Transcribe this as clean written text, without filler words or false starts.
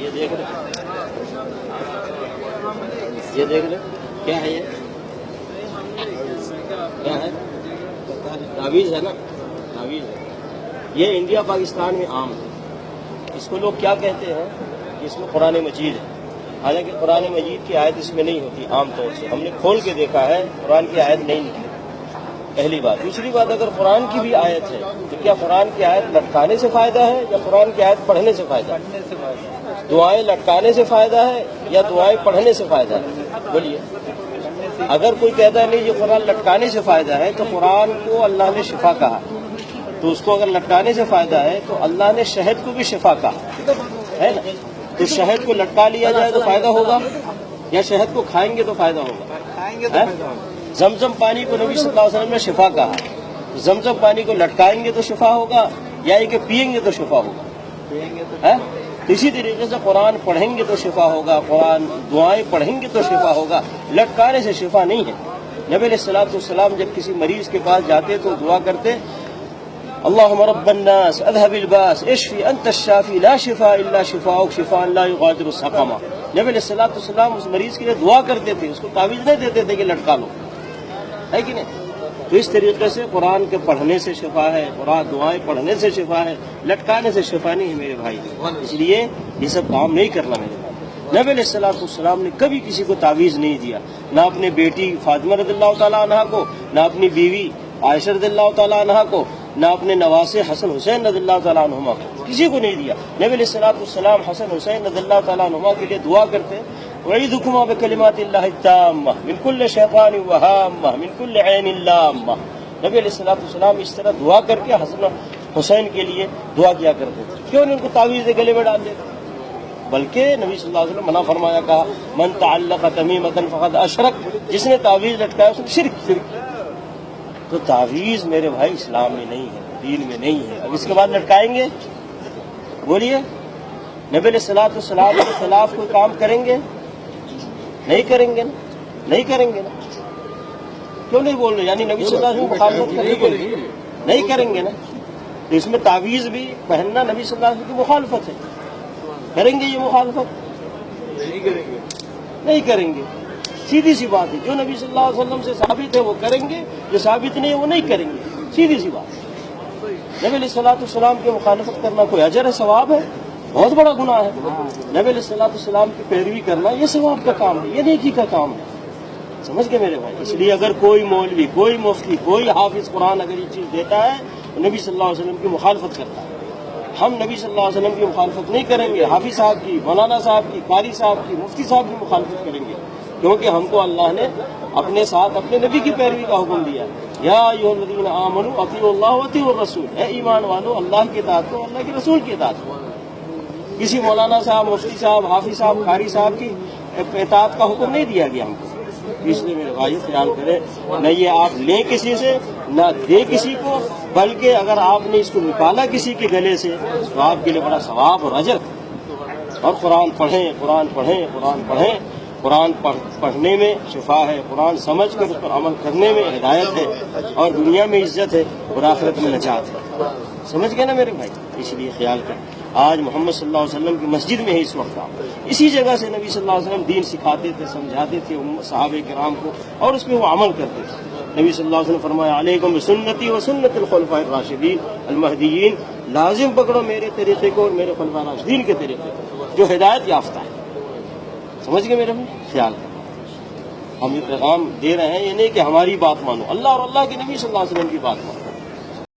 یہ دیکھ لیں، یہ دیکھ لیں کیا ہے، یہ کیا ہے؟ تعویذ ہے نا، تعویذ ہے۔ یہ انڈیا پاکستان میں عام ہے۔ اس کو لوگ کیا کہتے ہیں کہ اس میں قرآن مجید ہے، حالانکہ قرآن مجید کی آیت اس میں نہیں ہوتی عام طور سے۔ ہم نے کھول کے دیکھا ہے، قرآن کی آیت نہیں نکلی، پہلی بات۔ دوسری بات، اگر قرآن کی بھی آیت ہے تو کیا قرآن کی آیت لٹکانے سے فائدہ ہے یا قرآن کی آیت پڑھنے سے فائدہ ہے؟ دعائیں لٹکانے سے فائدہ ہے یا دعائیں پڑھنے سے فائدہ ہے؟ بولیے۔ اگر کوئی کہتا ہے نہیں یہ قرآن لٹکانے سے فائدہ ہے، تو قرآن کو اللہ نے شفا کہا، تو اس کو اگر لٹکانے سے فائدہ ہے تو اللہ نے شہد کو بھی شفا کہا ہے نا، تو شہد کو لٹکا لیا جائے تو فائدہ ہوگا یا شہد کو کھائیں گے تو فائدہ ہوگا؟ زمزم پانی کو نبی صلی اللہ علیہ وسلم نے شفا کہا، زمزم پانی کو لٹکائیں گے تو شفا ہوگا یا یہ کہ پئیں گے تو شفا ہوگا؟ تو اسی طریقے سے قرآن پڑھیں گے تو شفا ہوگا، قرآن دعائیں پڑھیں گے تو شفا ہوگا، لٹکانے سے شفا نہیں ہے۔ نبی علیہ السلام جب کسی مریض کے پاس جاتے تو دعا کرتے، اللہم رب الناس اذهب الباس اشفی انت الشافی لا شفاء الا شفاؤک شفاء لا یغادر سقما۔ نبی علیہ السلام اس مریض کے لیے دعا کرتے تھے، اس کو تعویذ نہیں دیتے تھے کہ لٹکا لو، ہے کہ نہیں؟ تو اس طریقے سے قرآن کے پڑھنے سے شفا ہے، قرآن دعائیں پڑھنے سے شفا ہے، لٹکانے سے شفا نہیں ہے میرے بھائی۔ اس لیے یہ سب کام نہیں کرنا میرے بھائی۔ نبی علیہ السلام نے کبھی کسی کو تعویذ نہیں دیا، نہ اپنے بیٹی فاطمہ رضی اللہ تعالیٰ عنہ کو، نہ اپنی بیوی عائشہ رضی اللہ تعالیٰ عنہ کو، نہ اپنے نواسے حسن حسین رضی اللہ تعالیٰ عنہما کو، کسی کو نہیں دیا۔ نبی علیہ السلام حسن حسین رضی اللہ تعالیٰ عنہما کے لیے دعا کرتے، وَعِيدُكُمَا بِكَلِمَاتِ اللَّهِ التَّامَّةِ مِنْ كُلِّ شَيْطَانٍ وَهَامَّةٍ مِنْ كُلِّ عَيْنٍ لَامَّةٍ۔ نبی علیہ السلام اس طرح دعا کر کے حسن حسین کے لیے دعا کیا کرتے تھے، کیوں نہیں ان کو تعویذ گلے میں ڈال دیتے؟ بلکہ نبی صلی اللہ علیہ وسلم منع فرمایا، کہا من تعلق تمیمۃ فقد اشرک، جس نے تعویذ لٹکایا اس نے شرک کیا۔ تو تعویذ میرے بھائی اسلام میں نہیں ہے، دین میں نہیں ہے۔ اب اس کے بعد لٹکائیں گے؟ بولیے، نبی علیہ السلام کے خلاف کوئی کام کریں گے؟ نہیں کریں گے نا، نہیں کریں گے نا، کیوں نہیں بول رہے؟ یعنی نبی صلی اللہ علیہ وسلم مخالفت نہیں کریں گے نا، تو اس میں تعویذ بھی پہننا نبی صلی اللہ علیہ وسلم کی مخالفت ہے۔ کریں گے یہ مخالفت؟ نہیں کریں گے، سیدھی سی بات ہے۔ جو نبی صلی اللہ علیہ وسلم سے ثابت ہے وہ کریں گے، جو ثابت نہیں ہے وہ نہیں کریں گے، سیدھی سی بات۔ نبی علیہ السلام کی مخالفت کرنا کوئی اجر ہے، ثواب ہے؟ بہت بڑا گناہ ہے۔ نبی علیہ السلام کی پیروی کرنا یہ ثواب کا کام ہے، یہ نیکی کا کام ہے، سمجھ گئے میرے بھائی؟ اس لیے اگر کوئی مولوی، کوئی مفتی، کوئی حافظ قرآن اگر یہ چیز دیتا ہے تو نبی صلی اللہ علیہ وسلم کی مخالفت کرتا ہے۔ ہم نبی صلی اللہ علیہ وسلم کی مخالفت نہیں کریں گے، حافظ صاحب کی، مولانا صاحب کی، قاری صاحب کی، مفتی صاحب کی مخالفت کریں گے، کیونکہ ہم کو اللہ نے اپنے ساتھ اپنے نبی کی پیروی کا حکم دیا۔ یا ایھا الذین آمنوا اطیعوا اللہ واطیعوا الرسول، اے ایمان والو اللہ کی اطاعت کرو، اللہ کے رسول کی اطاعت کرو۔ کسی مولانا صاحب، مفتی صاحب، حافظ صاحب، قاری صاحب کی اطاعت کا حکم نہیں دیا گیا ہم کو۔ اس لیے میرے بھائی خیال کریں، نہ یہ آپ لیں کسی سے، نہ دے کسی کو، بلکہ اگر آپ نے اس کو نکالا کسی کے گلے سے تو آپ کے لیے بڑا ثواب اور اجر۔ اور قرآن پڑھیں، قرآن پڑھیں، قرآن پڑھیں۔ قرآن پڑھنے میں شفا ہے، قرآن سمجھ کر اس پر عمل کرنے میں ہدایت ہے، اور دنیا میں عزت ہے اور آخرت میں نجات ہے۔ سمجھ گئے نا میرے بھائی؟ اس لیے خیال کریں۔ آج محمد صلی اللہ علیہ وسلم کی مسجد میں ہے اس وقت، آپ اسی جگہ سے نبی صلی اللہ علیہ وسلم دین سکھاتے تھے، سمجھاتے تھے صحابہ کرام کو، اور اس پہ وہ عمل کرتے تھے۔ نبی صلی اللہ علیہ وسلم فرمایا، علیکم بسنتی و سنت الخلفاء الراشدین المہدیین، لازم پکڑو میرے طریقے کو اور میرے خلفاء راشدین کے طریقے کو جو ہدایت یافتہ ہے۔ سمجھ گئے میرے بھائی؟ خیال کریں، ہم یہ پیغام دے رہے ہیں، یہ نہیں کہ ہماری بات مانو، اللہ اور اللہ کے نبی صلی اللہ علیہ وسلم کی بات مانو۔